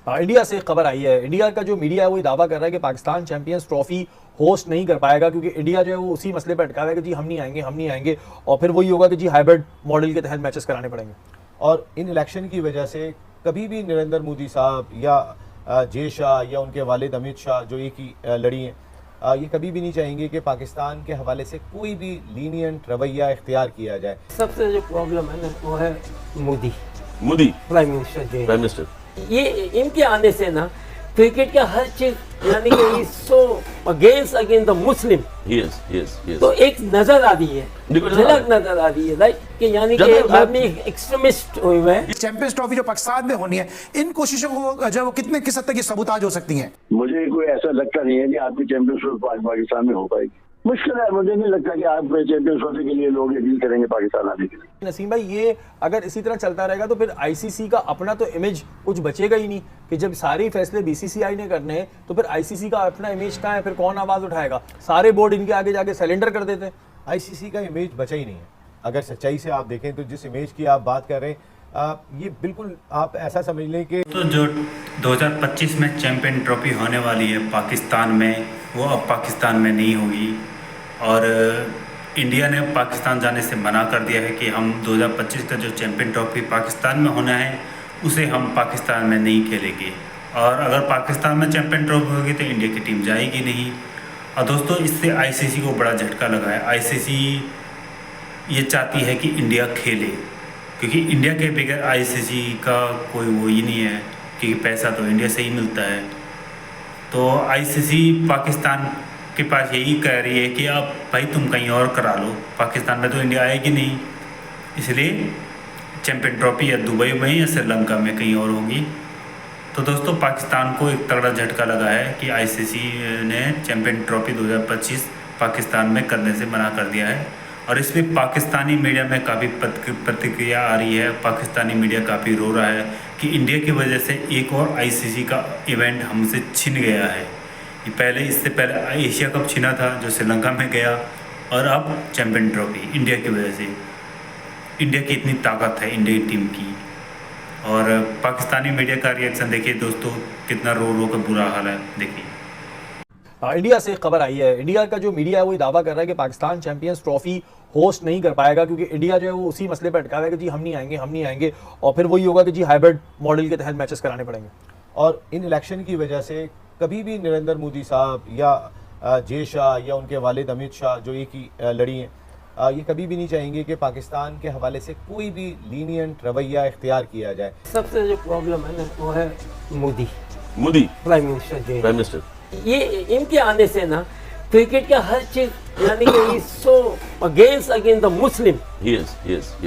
India से खबर आई है। इंडिया का जो मीडिया है वो दावा कर रहा है कि पाकिस्तान चैंपियंस ट्रॉफी होस्ट नहीं कर पाएगा क्योंकि इंडिया जो है वो उसी मसले पर अटका हुआ है कि जी हम नहीं आएंगे और फिर वही होगा कि जी हाइब्रिड मॉडल के तहत मैचेस कराने पड़ेंगे। और इन इलेक्शन की वजह से कभी भी नरेंद्र मोदी साहब या जय शाह या उनके वालिद अमित शाह जो एक ही लड़ी हैं, ये कभी भी नहीं चाहेंगे कि पाकिस्तान के हवाले से कोई भी लीनियंट रवैया इख्तियार किया जाए। सबसे जो प्रॉब्लम है ना वो है मोदी प्राइम मिनिस्टर। ये इनके आने से ना क्रिकेट का हर चीज यानी कि सो अगेंस्ट द मुस्लिम तो एक नजर आ रही है, झलक नजर आ रही है राइट कि यानी कि आदमी एक्सट्रीमिस्ट हुए हुए हैं। चैंपियंस ट्रॉफी जो पाकिस्तान में होनी है, इन कोशिशों को जो कितने किस हद तक ये सबूताज हो सकती हैं? मुझे कोई ऐसा लगता नहीं है कि आपकी चैंपियंस ट्रॉफी पाकिस्तान में हो पाएगी। मुश्किल है, मुझे नहीं लगता कि आप चैंपियंस ट्रॉफी के लिए लोग अपील करेंगे पाकिस्तान आने के लिए। नसीम भाई, ये अगर इसी तरह चलता रहेगा तो फिर आईसीसी का अपना तो इमेज कुछ बचेगा ही नहीं कि जब सारे फैसले बीसीसीआई ने करने हैं तो फिर आईसीसी का अपना इमेज कहाँ है, फिर कौन आवाज उठाएगा? सारे बोर्ड इनके आगे जाके सरेंडर कर देते हैं। आईसीसी का इमेज बचा ही नहीं है। अगर सच्चाई से आप देखें तो जिस इमेज की आप बात कर रहे हैं, ये बिल्कुल आप ऐसा समझ लें कि तो जो 2025 में चैंपियन ट्रॉफी होने वाली है पाकिस्तान में, वो अब पाकिस्तान में नहीं होगी। और इंडिया ने पाकिस्तान जाने से मना कर दिया है कि हम 2025 का जो चैंपियन ट्रॉफी पाकिस्तान में होना है उसे हम पाकिस्तान में नहीं खेलेंगे। और अगर पाकिस्तान में चैंपियन ट्रॉफी होगी तो इंडिया की टीम जाएगी नहीं। और दोस्तों, इससे आईसीसी को बड़ा झटका लगा है। आईसीसी ये चाहती है कि इंडिया खेले, क्योंकि इंडिया के बगैर आईसीसी का कोई वो ही नहीं है, क्योंकि पैसा तो इंडिया से ही मिलता है। तो आईसीसी पाकिस्तान के पास यही कह रही है कि आप भाई तुम कहीं और करा लो, पाकिस्तान में तो इंडिया आएगी नहीं। इसलिए चैंपियन ट्रॉफी या दुबई में या श्रीलंका में कहीं और होगी। तो दोस्तों, पाकिस्तान को एक तगड़ा झटका लगा है कि आईसीसी ने चैंपियन ट्रॉफी 2025 पाकिस्तान में करने से मना कर दिया है। और इसमें पाकिस्तानी मीडिया में काफ़ी प्रतिक्रिया आ रही है। पाकिस्तानी मीडिया काफ़ी रो रहा है कि इंडिया की वजह से एक और आईसीसी का इवेंट हमसे छिन गया है। इससे पहले एशिया कप छिना था जो श्रीलंका में गया, और अब चैंपियन ट्रॉफी इंडिया की वजह से। इंडिया की इतनी ताकत है इंडियन टीम की। और पाकिस्तानी मीडिया का रिएक्शन देखिए दोस्तों, कितना रो रो का बुरा हाल है, देखिए। इंडिया से खबर आई है। इंडिया का जो मीडिया है वो दावा कर रहा है कि पाकिस्तान चैंपियंस ट्रॉफी होस्ट नहीं कर पाएगा क्योंकि इंडिया जो है वो उसी मसले पर अटका हुआ है कि जी हम नहीं आएंगे और फिर वही होगा कि जी हाइब्रिड मॉडल के तहत मैचेस कराने पड़ेंगे। और इन इलेक्शन की वजह से कभी भी नरेंद्र मोदी साहब या जय शाह या उनके वालिद अमित शाह जो एक ही लड़ी हैं, ये कभी भी नहीं चाहेंगे कि पाकिस्तान के हवाले से कोई भी लीनियंट रवैया इख्तियार किया जाए। सबसे जो प्रॉब्लम है ना वो है मोदी प्राइम मिनिस्टर। ये इनके आने से ना क्रिकेट का हर चीज यानी कि सो अगेंस्ट द मुस्लिम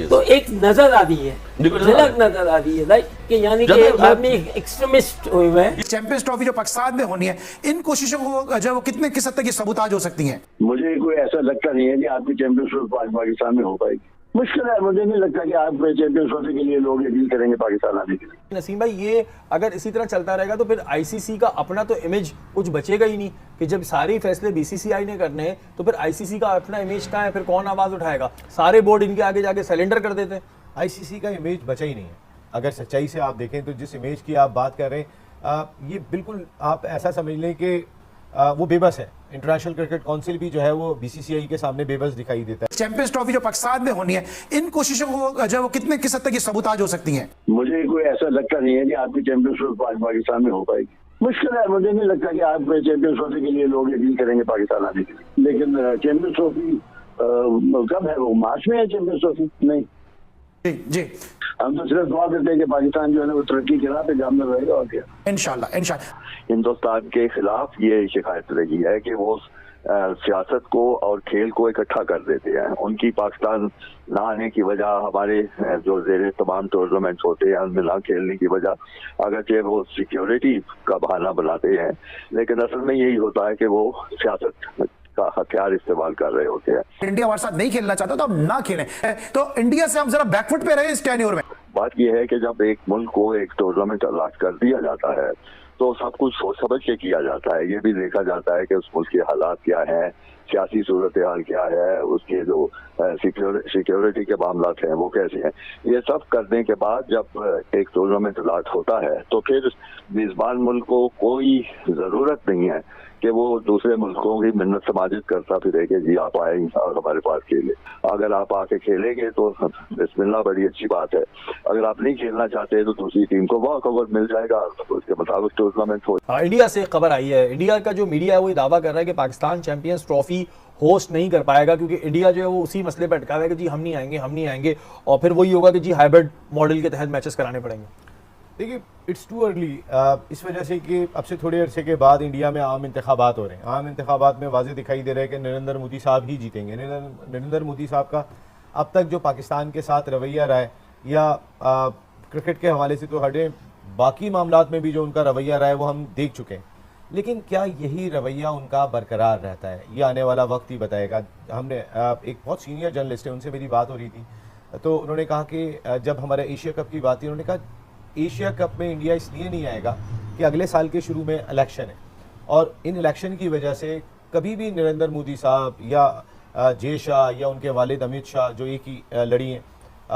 तो एक नजर आ रही है, झलक नजर आ रही है राइट कि यानी कि आदमी एक्सट्रीमिस्ट हुए हुए हैं। चैंपियंस ट्रॉफी जो पाकिस्तान में होनी है, इन कोशिशों को जो कितने किस हद तक ये सबूताज हो सकती हैं? मुझे कोई ऐसा लगता नहीं है कि आपकी चैंपियंस ट्रॉफी पाकिस्तान में हो पाएगी। मुश्किल है, मुझे नहीं लगता कि आप चैंपियंस ट्रॉफी के लिए लोग अपील करेंगे पाकिस्तान आने के लिए। नसीम भाई, ये अगर इसी तरह चलता रहेगा तो फिर आईसीसी का अपना तो इमेज कुछ बचेगा ही नहीं कि जब सारे फैसले बीसीसीआई ने करने हैं तो फिर आईसीसी का अपना इमेज कहाँ है, फिर कौन आवाज उठाएगा? सारे बोर्ड इनके आगे जाके सरेंडर कर देते हैं। आईसीसी का इमेज बचा ही नहीं है। अगर सच्चाई से आप देखें तो जिस इमेज की आप बात कर रहे हैं, ये बिल्कुल आप ऐसा समझ लें कि वो बेबस है। इंटरनेशनल क्रिकेट काउंसिल भी जो है वो बीसीसीआई के सामने बेबस दिखाई देता है। चैंपियंस ट्रॉफी जो पाकिस्तान में होनी है, इन कोशिशों को जो कितने किस हद तक ये सबूताज हो सकती हैं? मुझे कोई ऐसा लगता नहीं है कि आपकी चैंपियंस ट्रॉफी पाकिस्तान में हो पाएगी। मुश्किल है, मुझे नहीं लगता कि आप चैंपियंस ट्रॉफी के लिए लोग अपील करेंगे पाकिस्तान आने के लिए। लेकिन चैंपियंस ट्रॉफी कब है? वो मार्च में है चैंपियंस ट्रॉफी? नहीं जी, हम तो सिर्फ दुआ करते हैं कि पाकिस्तान जो है ना वो तरक्की के राह पे जामने रहेगा। और क्या, इंशाल्लाह। हिंदुस्तान के खिलाफ ये शिकायत रही है कि वो सियासत को और खेल को इकट्ठा कर देते हैं। उनकी पाकिस्तान ना आने की वजह, हमारे जो जेर तमाम टूर्नामेंट्स होते हैं उनमें ना खेलने की वजह अगरचे वो सिक्योरिटी का बहाना बनाते हैं, लेकिन असल में यही होता है कि वो सियासत का हथियार इस्तेमाल कर रहे होते हैं। इंडिया हमारे साथ नहीं खेलना चाहता तो हम ना खेलें, तो इंडिया से हम जरा बैकफुट पे रहे इस टेन्योर में। बात यह है कि जब एक मुल्क को एक टूर्नामेंट अलाट कर दिया जाता है तो सब कुछ सोच समझ के किया जाता है। ये भी देखा जाता है कि उस मुल्क के हालात क्या हैं, सियासी सूरत हाल क्या है, उसके जो सिक्योरिटी के मामला हैं वो कैसे हैं, ये सब करने के बाद जब एक टूर्नामेंट लॉट होता है तो फिर मेजबान मुल्क को कोई जरूरत नहीं है कि वो दूसरे मुल्कों की मिन्नत समाजित करता फिरे कि जी आप आए और हमारे पास खेले। अगर आप आके खेलेंगे तो बिस्मिल्लाह, बड़ी अच्छी बात है। अगर आप नहीं खेलना चाहते तो दूसरी टीम को वॉक ओवर मिल जाएगा, उसके मुताबिक टूर्नामेंट हो। इंडिया से एक खबर आई है, इंडिया का जो मीडिया है वो दावा कर रहा है कि पाकिस्तान चैंपियंस ट्रॉफी होस्ट नहीं कर पाएगा क्योंकि इंडिया जो है वो उसी मसले पर अटका हुआ है कि जी हम नहीं आएंगे और फिर वही होगा कि जी हाइब्रिड मॉडल के तहत मैचेस कराने पड़ेंगे। देखिए, इट्स टू अर्ली इस वजह से कि अब से थोड़े अरसे के बाद इंडिया में आम इंतखाबात हो रहे हैं। आम इंतखाबात में वाज़ेह दिखाई दे रहा है कि नरेंद्र मोदी साहब ही जीतेंगे। नरेंद्र मोदी साहब का अब तक जो पाकिस्तान के साथ रवैया रहा है या क्रिकेट के हवाले से तो हटे, बाकी मामलात में भी जो उनका रवैया रहा है वो हम देख चुके हैं। लेकिन क्या यही रवैया उनका बरकरार रहता है, ये आने वाला वक्त ही बताएगा। हमने एक बहुत सीनियर जर्नलिस्ट है, उनसे मेरी बात हो रही थी, तो उन्होंने कहा कि जब हमारे एशिया कप की बात थी, उन्होंने कहा एशिया कप में इंडिया इसलिए नहीं आएगा कि अगले साल के शुरू में इलेक्शन है और इन इलेक्शन की वजह से कभी भी नरेंद्र मोदी साहब या जय शाह या उनके वालिद अमित शाह जो एक ही लड़ी हैं,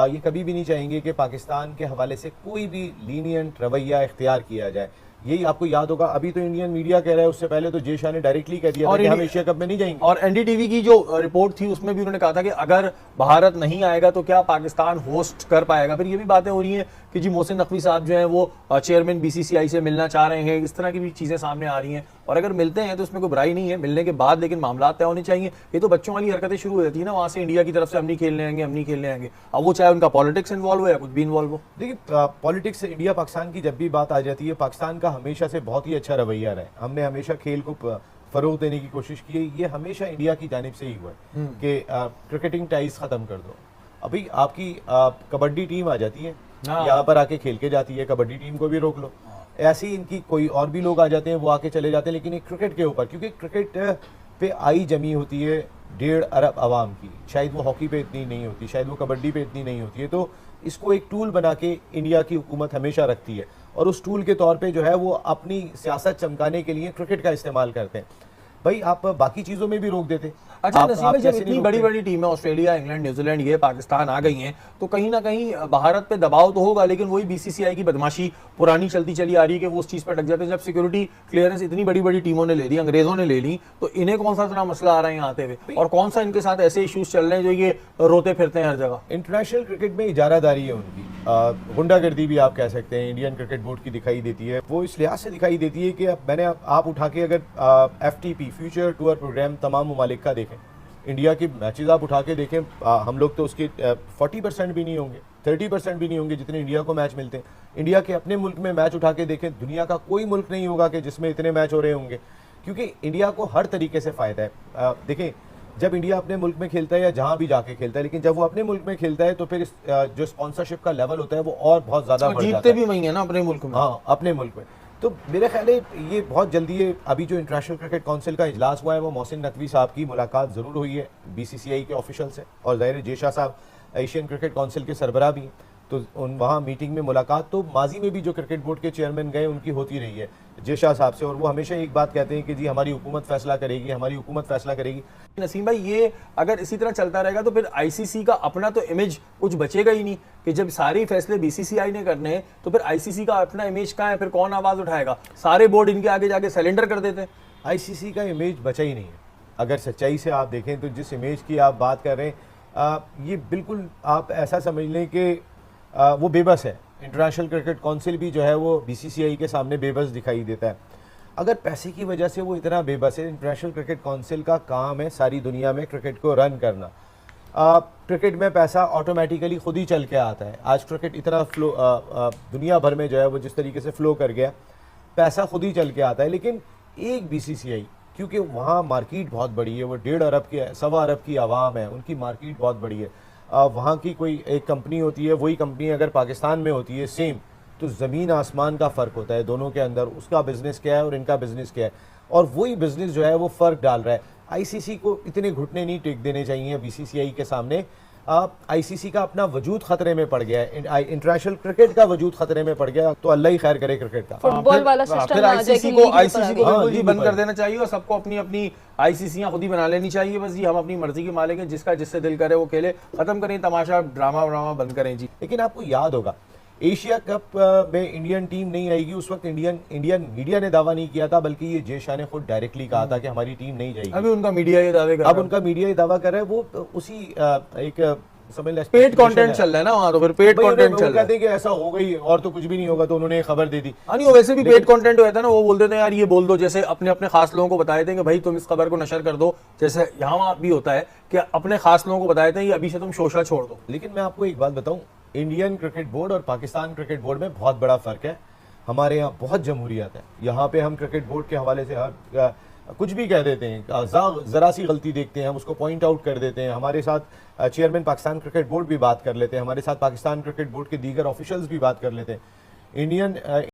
ये कभी भी नहीं चाहेंगे कि पाकिस्तान के हवाले से कोई भी लीनियंट रवैया इख्तियार किया जाए। यही आपको याद होगा, अभी तो इंडियन मीडिया कह रहा है, उससे पहले तो जय शाह ने डायरेक्टली कह दिया था कि हम एशिया कप में नहीं जाएंगे। और एनडीटीवी की जो रिपोर्ट थी उसमें भी उन्होंने कहा था कि अगर भारत नहीं आएगा तो क्या पाकिस्तान होस्ट कर पाएगा। फिर ये भी बातें हो रही हैं कि जी मोहसिन नकवी साहब जो हैं वो चेयरमैन बीसीसीआई से मिलना चाह रहे हैं, इस तरह की भी चीजें सामने आ रही हैं। और अगर मिलते हैं तो उसमें कोई बुराई नहीं है, मिलने के बाद लेकिन मामला तय होने चाहिए। ये तो बच्चों वाली हरकतें शुरू हो जाती है ना वहाँ से, इंडिया की तरफ से हम नहीं खेलने आएंगे। अब वो चाहे उनका पॉलिटिक्स इन्वॉल्व हो या कुछ भी इन्वॉल्व हो। देखिए, पॉलिटिक्स इंडिया पाकिस्तान की जब भी बात आ जाती है, पाकिस्तान का हमेशा से बहुत ही अच्छा रवैया रहा है। हमने हमेशा खेल को फरोग देने की कोशिश की है। ये हमेशा इंडिया की जानिब से ही हुआ है कि क्रिकेटिंग टाइज खत्म कर दो। अभी आपकी कबड्डी टीम आ जाती है, यहाँ पर आके खेल के जाती है, कबड्डी टीम को भी रोक लो। ऐसे ही इनकी कोई और भी लोग आ जाते हैं, वो आके चले जाते हैं। लेकिन एक क्रिकेट के ऊपर, क्योंकि क्रिकेट पे आई जमी होती है 1.5 अरब आवाम की, शायद वो हॉकी पे इतनी नहीं होती, शायद वो कबड्डी पे इतनी नहीं होती है। तो इसको एक टूल बना के इंडिया की हुकूमत हमेशा रखती है और उस टूल के तौर पे जो है वो अपनी सियासत चमकाने के लिए क्रिकेट का इस्तेमाल करते हैं। भाई आप बाकी चीजों में भी रोक देते। अच्छा नसीम भाई, जब इतनी बड़ी बड़ी टीमें ऑस्ट्रेलिया, इंग्लैंड, न्यूजीलैंड ये पाकिस्तान आ गई हैं तो कहीं ना कहीं भारत पे दबाव तो होगा, लेकिन वही बीसीसीआई की बदमाशी पुरानी चलती चली आ रही है कि वो उस चीज पर अटक जाते हैं। जब सिक्योरिटी क्लियरेंस इतनी बड़ी बड़ी टीमों ने ले ली, अंग्रेजों ने ले ली, तो इन्हें कौन सा इतना मसला आ रहा है यहाँ आते हुए, और कौन सा इनके साथ ऐसे इश्यूज चल रहे हैं जो ये रोते फिरते हैं हर जगह। इंटरनेशनल क्रिकेट में इजारादारी है उनकी, गुंडागर्दी भी आप कह सकते हैं, इंडियन क्रिकेट बोर्ड की दिखाई देती है। वो इस लिहाज से दिखाई देती है कि आप उठा के अगर FTP फ्यूचर टूर प्रोग्राम तमाम ममालिक का देखें, इंडिया की मैचेस आप उठा के देखें, हम लोग तो उसके 40% भी नहीं होंगे, 30% भी नहीं होंगे जितने इंडिया को मैच मिलते हैं। इंडिया के अपने मुल्क में मैच उठा के देखें, दुनिया का कोई मुल्क नहीं होगा कि जिसमें इतने मैच हो रहे होंगे, क्योंकि इंडिया को हर तरीके से फ़ायदा है। देखें, जब इंडिया अपने मुल्क में खेलता है या जहां भी जाके खेलता है, लेकिन जब वो अपने मुल्क में खेलता है तो फिर जो स्पॉन्सरशिप का लेवल होता है वो और बहुत ज़्यादा बढ़ जाता है। जीतते भी वही है ना अपने मुल्क में। हाँ, अपने मुल्क में। तो मेरे ख्याल है ये बहुत जल्दी है। अभी जो इंटरनेशनल क्रिकेट काउंसिल का इजलास हुआ है वो मोहसिन नकवी साहब की मुलाकात ज़रूर हुई है BCCI के ऑफिशियल से, और ज़ाहिर जय शाह साहब एशियन क्रिकेट काउंसिल के सरबराह भी, तो वहाँ मीटिंग में मुलाकात तो माजी में भी जो क्रिकेट बोर्ड के चेयरमैन गए उनकी होती रही है जय शाह साहब से, और वो हमेशा एक बात कहते हैं कि जी हमारी हुकूमत फैसला करेगी, हमारी हुकूमत फैसला करेगी। नसीम भाई, ये अगर इसी तरह चलता रहेगा तो फिर ICC का अपना तो इमेज कुछ बचेगा ही नहीं, कि जब सारे फैसले BCCI ने करने हैं तो फिर ICC का अपना इमेज कहाँ है, फिर कौन आवाज उठाएगा? सारे बोर्ड इनके आगे जाके सरेंडर कर देते हैं। ICC का इमेज बचा ही नहीं है। अगर सच्चाई से आप देखें तो जिस इमेज की आप बात कर रहे हैं, ये बिल्कुल आप ऐसा समझ लें कि वो बेबस है। इंटरनेशनल क्रिकेट काउंसिल भी जो है वो BCCI के सामने बेबस दिखाई देता है। अगर पैसे की वजह से वो इतना बेबस है, इंटरनेशनल क्रिकेट काउंसिल का काम है सारी दुनिया में क्रिकेट को रन करना। क्रिकेट में पैसा ऑटोमेटिकली खुद ही चल के आता है। आज क्रिकेट इतना फ्लो दुनिया भर में जो है वो जिस तरीके से फ्लो कर गया, पैसा खुद ही चल के आता है। लेकिन एक BCCI, क्योंकि वहाँ मार्केट बहुत बड़ी है, वो 1.5 अरब की 1.25 अरब की आवाम है, उनकी मार्केट बहुत बड़ी है। वहाँ की कोई एक कंपनी होती है, वही कंपनी अगर पाकिस्तान में होती है सेम, तो ज़मीन आसमान का फ़र्क होता है दोनों के अंदर। उसका बिज़नेस क्या है और इनका बिज़नेस क्या है, और वही बिज़नेस जो है वो फ़र्क डाल रहा है। ICC को इतने घुटने नहीं टेक देने चाहिए BCCI के सामने आईसीसी का अपना वजूद खतरे में पड़ गया है, इंटरनेशनल क्रिकेट का वजूद खतरे में पड़ गया, तो अल्लाह ही खैर करे क्रिकेट का। फुटबॉल वाला सिस्टम फिर आ जाए कि आईसीसी लीग को के ऊपर आ आईसीसी को गई। बिल्कुल जी लीग बंद ऊपर। कर देना चाहिए और सबको अपनी अपनी आईसीसीयां खुद ही बना लेनी चाहिए। बस जी हम अपनी मर्जी के मालिक हैं, जिसका जिससे दिल करे वो खेले, खत्म करें तमाशा, ड्रामा व्रामा बंद करें जी। लेकिन आपको याद होगा एशिया कप में इंडियन टीम नहीं आएगी, उस वक्त इंडियन मीडिया ने दावा नहीं किया था, बल्कि ये जय शाह ने खुद डायरेक्टली कहा था कि हमारी टीम नहीं जाएगी। अभी उनका मीडिया ये दावे कर अब रहा है। उनका मीडिया ये दावा कर रहा है, वो उसी एक समझ लें पेड कंटेंट चल रहा है ना वहाँ, तो फिर पेड भाई कंटेंट वो चल रहा है। कहते हैं कि ऐसा हो गई और तो कुछ भी नहीं होगा, तो उन्होंने एक खबर दे दी। हाँ नहीं, वो वैसे भी पेड कंटेंट होता है ना, वो बोलते थे यार ये बोल दो, जैसे अपने अपने खास लोगों को बताए थे कि भाई तुम इस खबर को नशर कर दो, जैसे यहाँ भी होता है कि अपने खास लोगों को बताए थे अभी से तुम शोशा छोड़ दो। लेकिन मैं आपको एक बात बताऊं, इंडियन क्रिकेट बोर्ड और पाकिस्तान क्रिकेट बोर्ड में बहुत बड़ा फर्क है। हमारे यहाँ बहुत जमहूरियत है, यहाँ पे हम क्रिकेट बोर्ड के हवाले से कुछ भी कह देते हैं, जरा सी गलती देखते हैं हम उसको पॉइंट आउट कर देते हैं। हमारे साथ चेयरमैन पाकिस्तान क्रिकेट बोर्ड भी बात कर लेते हैं, हमारे साथ पाकिस्तान क्रिकेट बोर्ड के दीगर ऑफिशियल्स भी बात कर लेते हैं। इंडियन